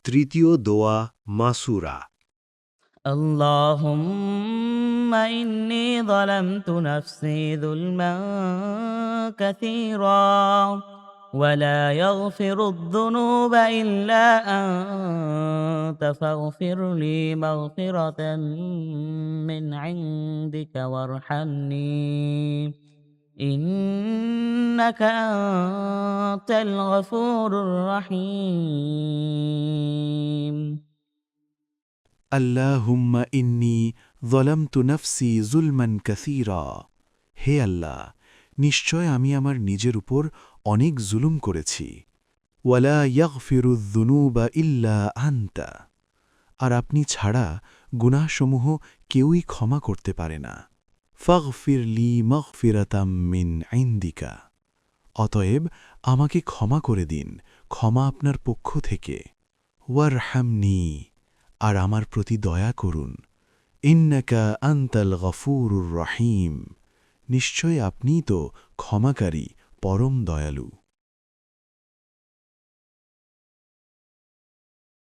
তৃতীয় দোয়া মাসুরা। اللهم إني ظلمت نفسي ظلما كثيرا ولا يغفر الذنوب إلا أنت فاغفر لي مغفرة من عندك وارحمني إنك أنت الغفور الرحيم আল্লাহুম্মা ইন্নী যলামতু নফসি যুলমান কাসীরা। হে আল্লাহ, নিশ্চয় আমি আমার নিজের উপর অনেক জুলুম করেছি। ওয়ালা ইয়াগফিরুয যুনুবা ইল্লা আনতা। আর আপনি ছাড়া গুনাহসমূহ কেউই ক্ষমা করতে পারে না। ফাগফির লি মাগফিরাতাম মিন ইনদিকা। অতএব আমাকে ক্ষমা করে দিন, ক্ষমা আপনার পক্ষ থেকে। ওয়ারহামনি, আর আমার প্রতি দয়া করুন। ইন্নাকা আনতাল গফুরুর রহিম। নিশ্চয় আপনিই তো ক্ষমাকারী, পরম দয়ালু।